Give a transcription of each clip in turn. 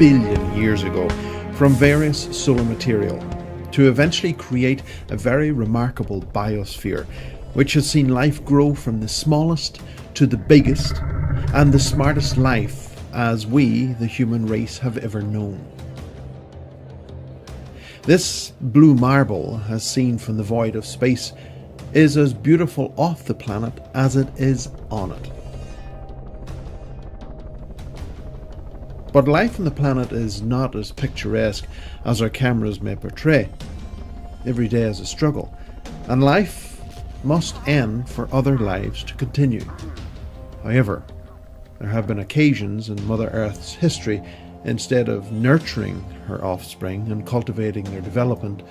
billion years ago from various solar material to eventually create a very remarkable biosphere which has seen life grow from the smallest to the biggest and the smartest life as we, the human race, have ever known. This blue marble, as seen from the void of space, is as beautiful off the planet as it is on it. But life on the planet is not as picturesque as our cameras may portray. Every day is a struggle, and life must end for other lives to continue. However, there have been occasions in Mother Earth's history, instead of nurturing her offspring and cultivating their development,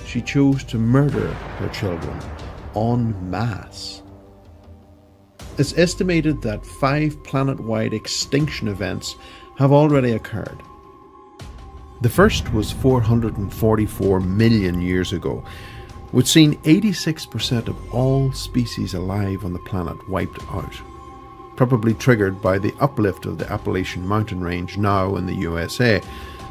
she chose to murder her children en masse. It's estimated that 5 planet-wide extinction events have already occurred. The first was 444 million years ago, which seen 86% of all species alive on the planet wiped out, probably triggered by the uplift of the Appalachian mountain range now in the USA,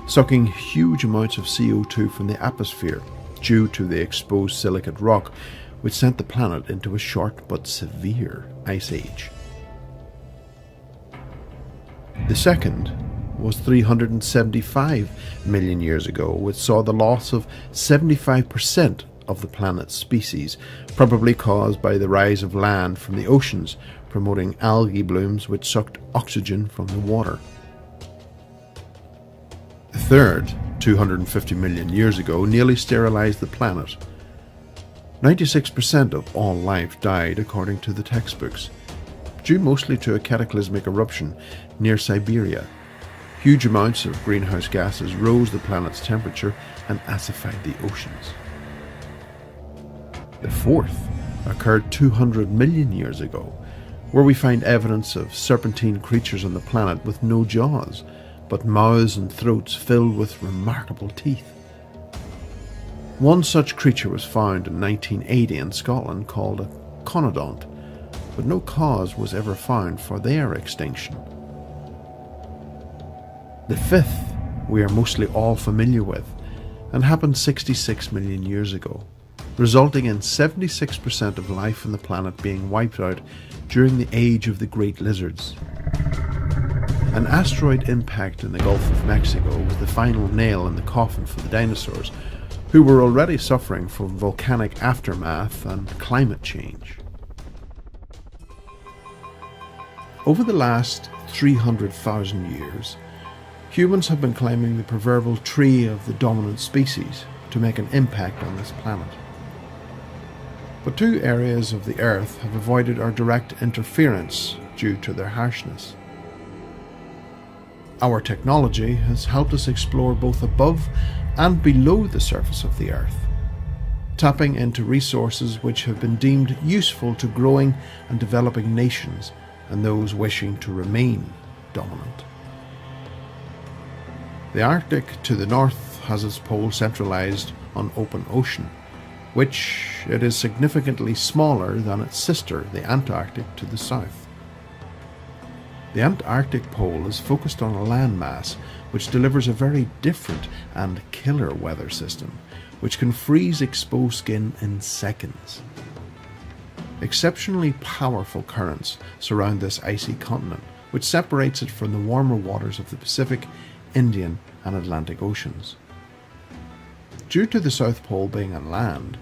sucking huge amounts of CO2 from the atmosphere due to the exposed silicate rock, which sent the planet into a short but severe ice age. The second was 375 million years ago, which saw the loss of 75% of the planet's species, probably caused by the rise of land from the oceans, promoting algae blooms which sucked oxygen from the water. The third, 250 million years ago, nearly sterilized the planet. 96% of all life died according to the textbooks, due mostly to a cataclysmic eruption near Siberia. Huge amounts of greenhouse gases rose the planet's temperature and acidified the oceans. The fourth occurred 200 million years ago, where we find evidence of serpentine creatures on the planet with no jaws, but mouths and throats filled with remarkable teeth. One such creature was found in 1980 in Scotland called a conodont, but no cause was ever found for their extinction. The fifth we are mostly all familiar with, and happened 66 million years ago, resulting in 76% of life on the planet being wiped out during the age of the great lizards. An asteroid impact in the Gulf of Mexico was the final nail in the coffin for the dinosaurs, who were already suffering from volcanic aftermath and climate change. Over the last 300,000 years, humans have been climbing the proverbial tree of the dominant species to make an impact on this planet. But 2 areas of the Earth have avoided our direct interference due to their harshness. Our technology has helped us explore both above and below the surface of the Earth, tapping into resources which have been deemed useful to growing and developing nations and those wishing to remain dominant. The Arctic to the north has its pole centralized on open ocean, which it is significantly smaller than its sister, the Antarctic, to the south. The Antarctic pole is focused on a landmass which delivers a very different and killer weather system, which can freeze exposed skin in seconds. Exceptionally powerful currents surround this icy continent, which separates it from the warmer waters of the Pacific, Indian and Atlantic Oceans. Due to the South Pole being on land,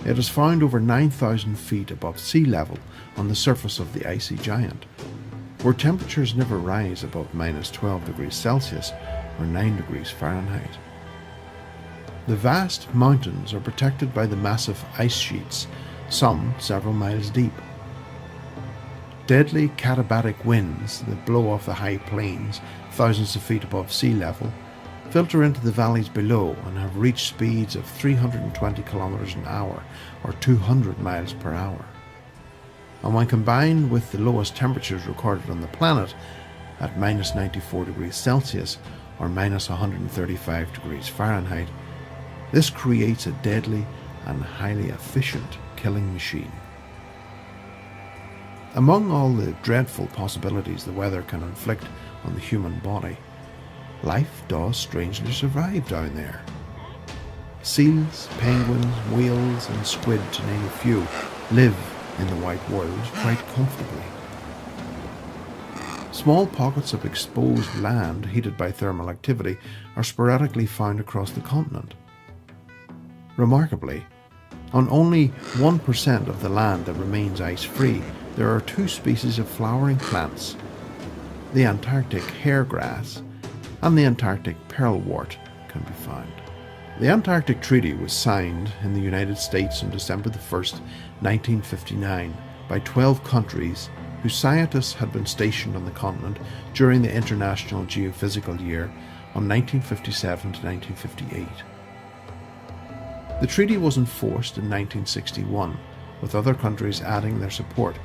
it is found over 9,000 feet above sea level on the surface of the icy giant, where temperatures never rise above minus 12 degrees Celsius or 9 degrees Fahrenheit. The vast mountains are protected by the massive ice sheets, some several miles deep. Deadly katabatic winds that blow off the high plains, thousands of feet above sea level, filter into the valleys below and have reached speeds of 320 kilometers an hour or 200 miles per hour. And when combined with the lowest temperatures recorded on the planet at minus 94 degrees Celsius or minus 135 degrees Fahrenheit, this creates a deadly and highly efficient killing machine. Among all the dreadful possibilities the weather can inflict on the human body, life does strangely survive down there. Seals, penguins, whales and squid, to name a few, live in the white world quite comfortably. Small pockets of exposed land heated by thermal activity are sporadically found across the continent. Remarkably, on only 1% of the land that remains ice-free, there are two species of flowering plants, the Antarctic hairgrass and the Antarctic pearlwort can be found. The Antarctic Treaty was signed in the United States on December 1st, 1959 by 12 countries whose scientists had been stationed on the continent during the International Geophysical Year on 1957 to 1958. The treaty was enforced in 1961, with other countries adding their support,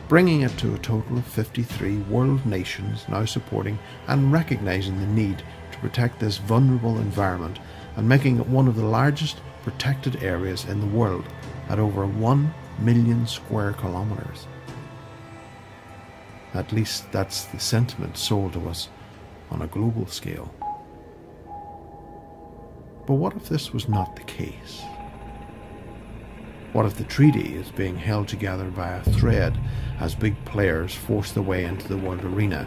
bringing it to a total of 53 world nations now supporting and recognising the need to protect this vulnerable environment and making it one of the largest protected areas in the world at over 1 million square kilometres. At least that's the sentiment sold to us on a global scale. But what if this was not the case? What if the treaty is being held together by a thread as big players force their way into the world arena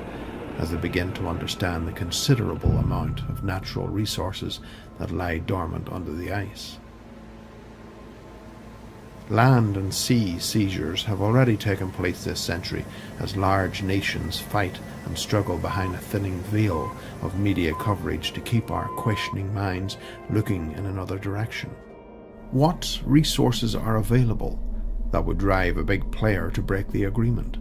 as they begin to understand the considerable amount of natural resources that lie dormant under the ice? Land and sea seizures have already taken place this century as large nations fight and struggle behind a thinning veil of media coverage to keep our questioning minds looking in another direction. What resources are available that would drive a big player to break the agreement?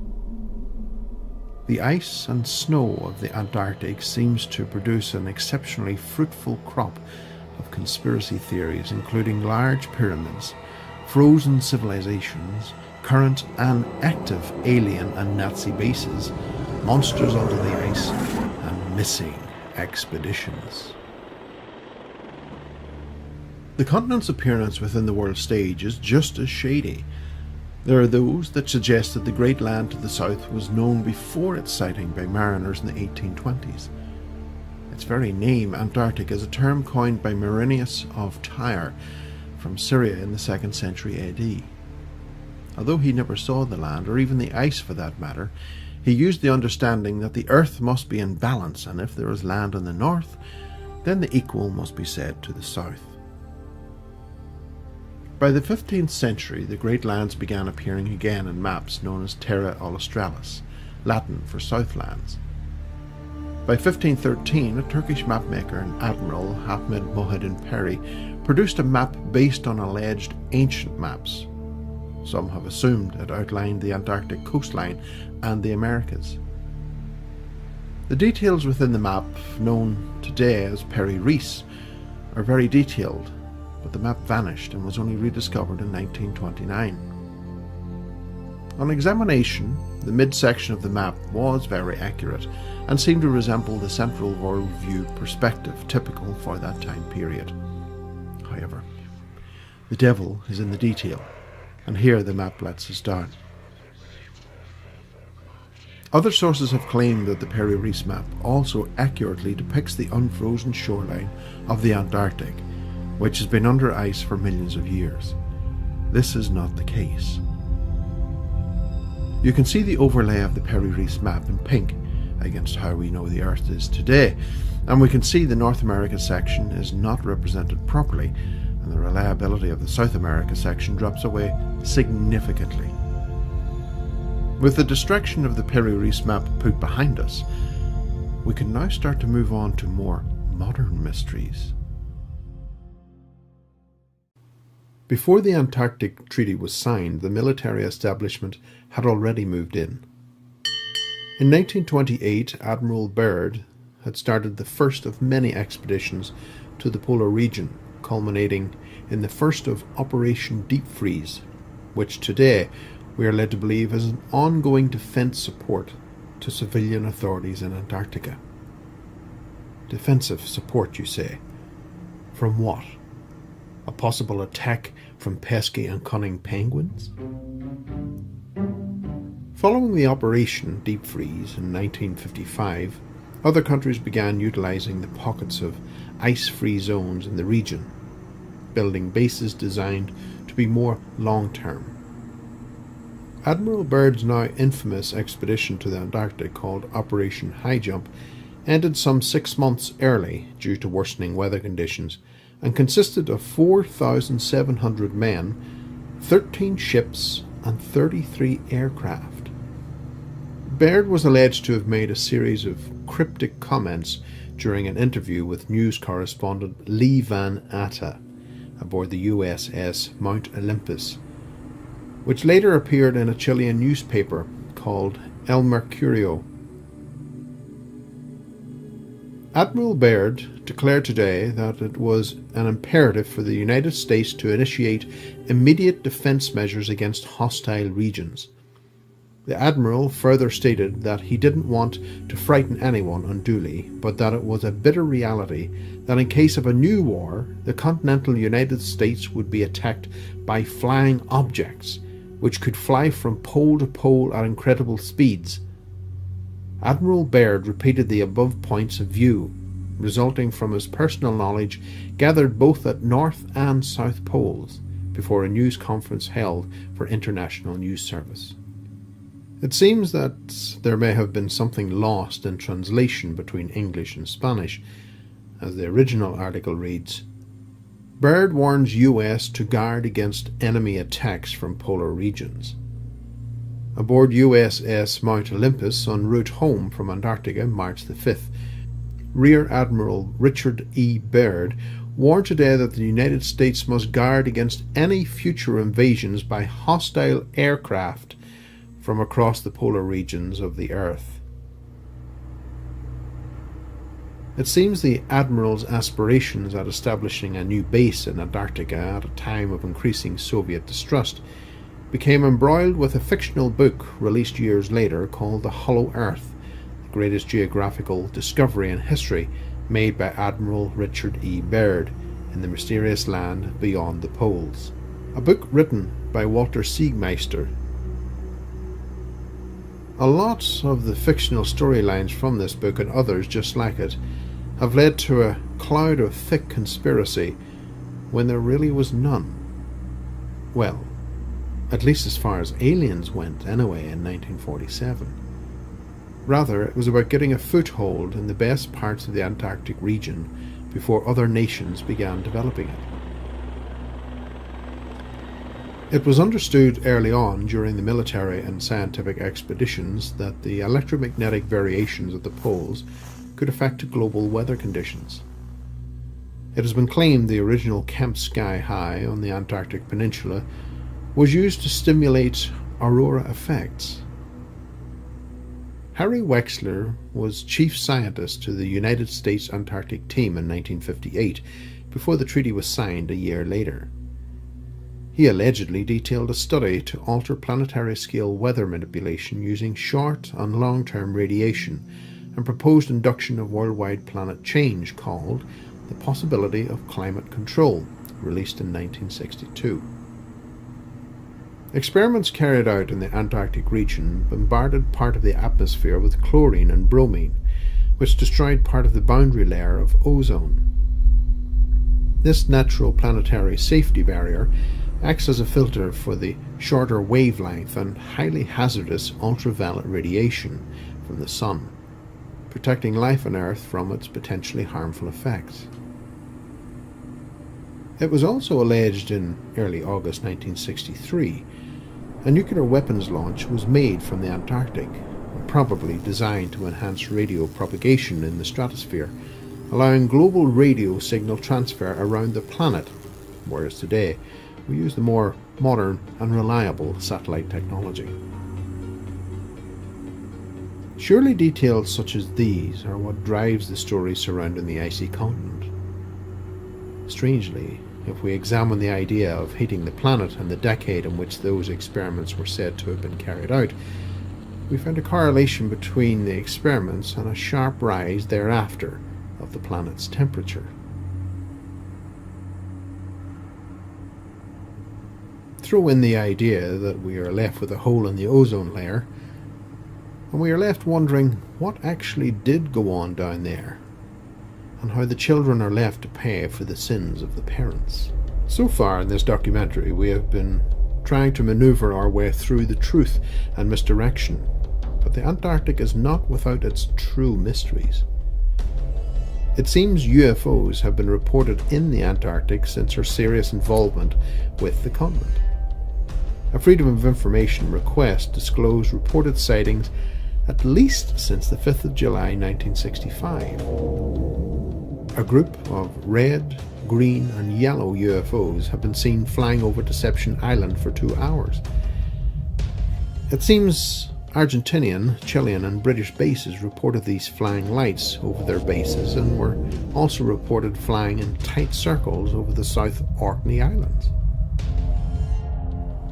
The ice and snow of the Antarctic seems to produce an exceptionally fruitful crop of conspiracy theories, including large pyramids, frozen civilizations, current and active alien and Nazi bases, monsters under the ice, and missing expeditions. The continent's appearance within the world stage is just as shady. There are those that suggest that the great land to the south was known before its sighting by mariners in the 1820s. Its very name, Antarctic, is a term coined by Marinus of Tyre from Syria in the 2nd century AD. Although he never saw the land, or even the ice for that matter, he used the understanding that the earth must be in balance, and if there is land in the north, then the equal must be said to the south. By the 15th century, the Great Lands began appearing again in maps known as Terra Australis, Latin for Southlands. By 1513, a Turkish mapmaker and admiral, Ahmed Muhaddin Peri, produced a map based on alleged ancient maps. Some have assumed it outlined the Antarctic coastline and the Americas. The details within the map, known today as Peri-Reis, are very detailed, but the map vanished and was only rediscovered in 1929. On examination, the midsection of the map was very accurate and seemed to resemble the central worldview perspective typical for that time period. However, the devil is in the detail, and here the map lets us down. Other sources have claimed that the Peri-Reis map also accurately depicts the unfrozen shoreline of the Antarctic, which has been under ice for millions of years. This is not the case. You can see the overlay of the Peri-Reis map in pink against how we know the Earth is today, and we can see the North America section is not represented properly, and the reliability of the South America section drops away significantly. With the destruction of the Peri-Reis map put behind us, we can now start to move on to more modern mysteries. Before the Antarctic Treaty was signed, the military establishment had already moved in. In 1928, Admiral Byrd had started the first of many expeditions to the polar region, culminating in the first of Operation Deep Freeze, which today we are led to believe is an ongoing defence support to civilian authorities in Antarctica. Defensive support, you say? From what? A possible attack from pesky and cunning penguins? Following the Operation Deep Freeze in 1955, Other countries began utilising the pockets of ice-free zones in the region, building bases designed to be more long-term. Admiral Byrd's now infamous expedition to the Antarctic, called Operation High Jump, ended some 6 months early due to worsening weather conditions, and consisted of 4,700 men, 13 ships and 33 aircraft. Byrd was alleged to have made a series of cryptic comments during an interview with news correspondent Lee Van Atta aboard the USS Mount Olympus, which later appeared in a Chilean newspaper called El Mercurio. Admiral Byrd declared today that it was an imperative for the United States to initiate immediate defence measures against hostile regions. The Admiral further stated that he didn't want to frighten anyone unduly, but that it was a bitter reality that in case of a new war, the continental United States would be attacked by flying objects, which could fly from pole to pole at incredible speeds. Admiral Byrd repeated the above points of view, resulting from his personal knowledge gathered both at North and South Poles, before a news conference held for International News Service. It seems that there may have been something lost in translation between English and Spanish, as the original article reads, Byrd warns US to guard against enemy attacks from polar regions. Aboard USS Mount Olympus en route home from Antarctica, March the 5th, Rear Admiral Richard E. Byrd warned today that the United States must guard against any future invasions by hostile aircraft from across the polar regions of the Earth. It seems the Admiral's aspirations at establishing a new base in Antarctica at a time of increasing Soviet distrust became embroiled with a fictional book released years later called The Hollow Earth, the greatest geographical discovery in history made by Admiral Richard E. Byrd in the mysterious land beyond the poles. A book written by Walter Siegmeister. A lot of the fictional storylines from this book and others just like it have led to a cloud of thick conspiracy when there really was none. Well, at least as far as aliens went anyway in 1947. Rather, it was about getting a foothold in the best parts of the Antarctic region before other nations began developing it. It was understood early on during the military and scientific expeditions that the electromagnetic variations at the poles could affect global weather conditions. It has been claimed the original Kemp Sky High on the Antarctic Peninsula was used to stimulate aurora effects. Harry Wexler was chief scientist to the United States Antarctic Team in 1958, before the treaty was signed a year later. He allegedly detailed a study to alter planetary-scale weather manipulation using short and long-term radiation, and proposed induction of worldwide planet change called The Possibility of Climate Control, released in 1962. Experiments carried out in the Antarctic region bombarded part of the atmosphere with chlorine and bromine, which destroyed part of the boundary layer of ozone. This natural planetary safety barrier acts as a filter for the shorter wavelength and highly hazardous ultraviolet radiation from the Sun, protecting life on Earth from its potentially harmful effects. It was also alleged in early August 1963 a nuclear weapons launch was made from the Antarctic, probably designed to enhance radio propagation in the stratosphere, allowing global radio signal transfer around the planet, whereas today we use the more modern and reliable satellite technology. Surely details such as these are what drives the story surrounding the icy continent. Strangely, if we examine the idea of heating the planet and the decade in which those experiments were said to have been carried out, we find a correlation between the experiments and a sharp rise thereafter of the planet's temperature. Throw in the idea that we are left with a hole in the ozone layer, And we are left wondering what actually did go on down there, and how the children are left to pay for the sins of the parents. So far in this documentary, we have been trying to maneuver our way through the truth and misdirection, but the Antarctic is not without its true mysteries. It seems UFOs have been reported in the Antarctic since our serious involvement with the continent. A Freedom of Information request disclosed reported sightings at least since the 5th of July 1965. A group of red, green and yellow UFOs have been seen flying over Deception Island for 2 hours. It seems Argentinian, Chilean and British bases reported these flying lights over their bases and were also reported flying in tight circles over the South Orkney Islands.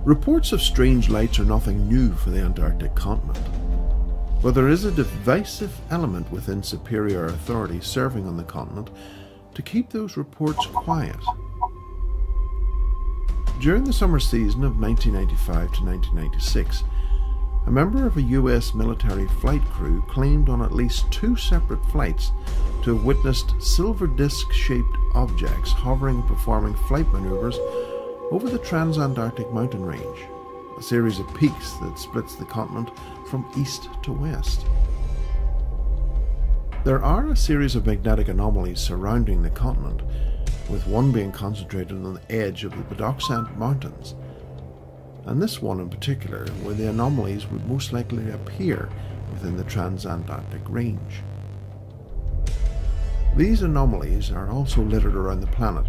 Reports of strange lights are nothing new for the Antarctic continent, but there is a divisive element within superior authorities serving on the continent to keep those reports quiet. During the summer season of 1995 to 1996, a member of a US military flight crew claimed on at least 2 separate flights to have witnessed silver disc-shaped objects hovering and performing flight maneuvers over the Transantarctic mountain range, a series of peaks that splits the continent from east to west. There are a series of magnetic anomalies surrounding the continent, with one being concentrated on the edge of the Badakhshan Mountains, and this one in particular, where the anomalies would most likely appear within the Transantarctic range. These anomalies are also littered around the planet,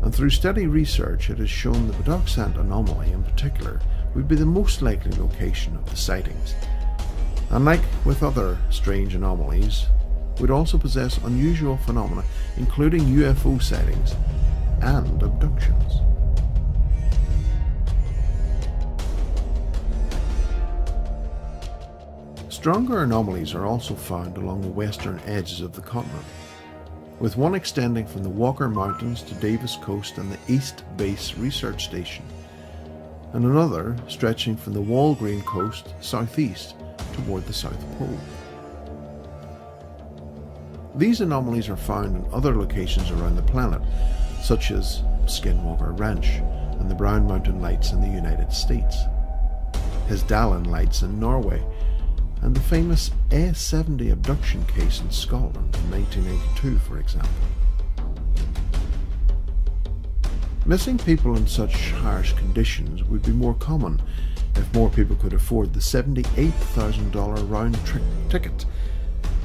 and through steady research it has shown the Badakhshan anomaly in particular would be the most likely location of the sightings, and like with other strange anomalies, would also possess unusual phenomena including UFO sightings and abductions. Stronger anomalies are also found along the western edges of the continent, with one extending from the Walker Mountains to Davis Coast and the East Base Research Station, and another stretching from the Walgreen Coast southeast toward the South Pole. These anomalies are found in other locations around the planet, such as Skinwalker Ranch and the Brown Mountain Lights in the United States, Hesdalen Lights in Norway, and the famous A70 abduction case in Scotland in 1982, for example. Missing people in such harsh conditions would be more common if more people could afford the $78,000 round-trip ticket,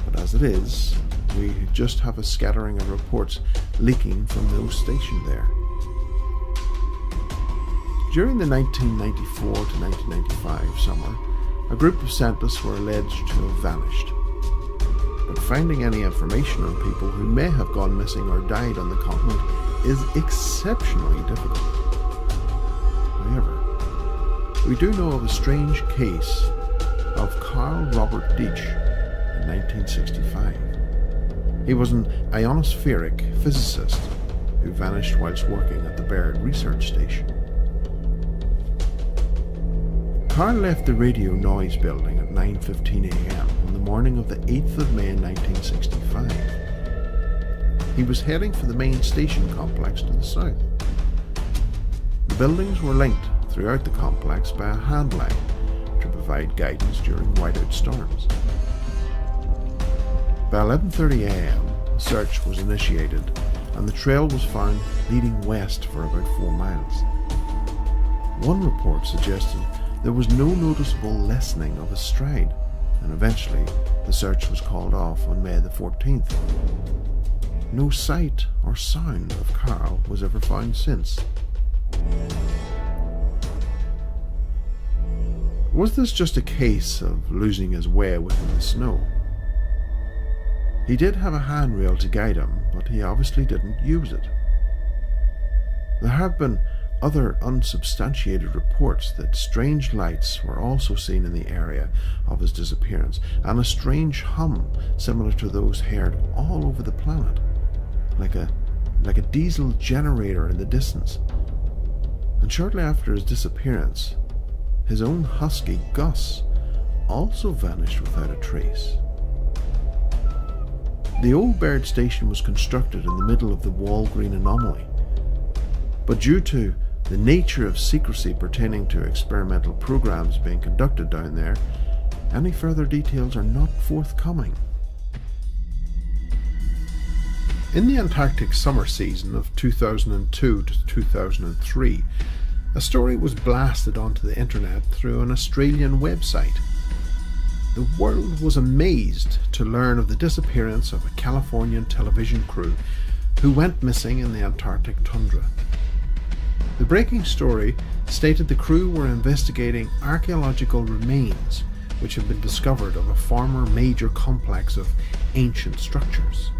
but as it is, we just have a scattering of reports leaking from those stationed there. During the 1994 to 1995 summer, a group of scientists were alleged to have vanished, but finding any information on people who may have gone missing or died on the continent is exceptionally difficult. However, we do know of a strange case of Carl Robert Deitch in 1965. He was an ionospheric physicist who vanished whilst working at the Baird Research Station. Carl left the Radio Noise building at 9:15 a.m. on the morning of the 8th of May 1965. He was heading for the main station complex to the south. The buildings were linked throughout the complex by a hand line to provide guidance during whiteout storms. By 11:30 a.m., a search was initiated and the trail was found leading west for about 4 miles. One report suggested there was no noticeable lessening of his stride, and eventually the search was called off on May the 14th. No sight or sound of Carl was ever found since. Was this just a case of losing his way within the snow? He did have a handrail to guide him, but he obviously didn't use it. There have been other unsubstantiated reports that strange lights were also seen in the area of his disappearance, and a strange hum similar to those heard all over the planet, like a diesel generator in the distance. And shortly after his disappearance, his own husky Gus also vanished without a trace. The Old Baird station was constructed in the middle of the Walgreen anomaly, but due to the nature of secrecy pertaining to experimental programs being conducted down there, any further details are not forthcoming. In the Antarctic summer season of 2002 to 2003, a story was blasted onto the internet through an Australian website. The world was amazed to learn of the disappearance of a Californian television crew who went missing in the Antarctic tundra. The breaking story stated the crew were investigating archaeological remains which had been discovered of a former major complex of ancient structures.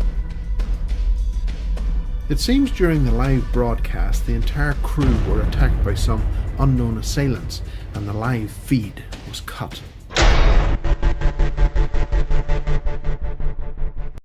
It seems during the live broadcast the entire crew were attacked by some unknown assailants and the live feed was cut.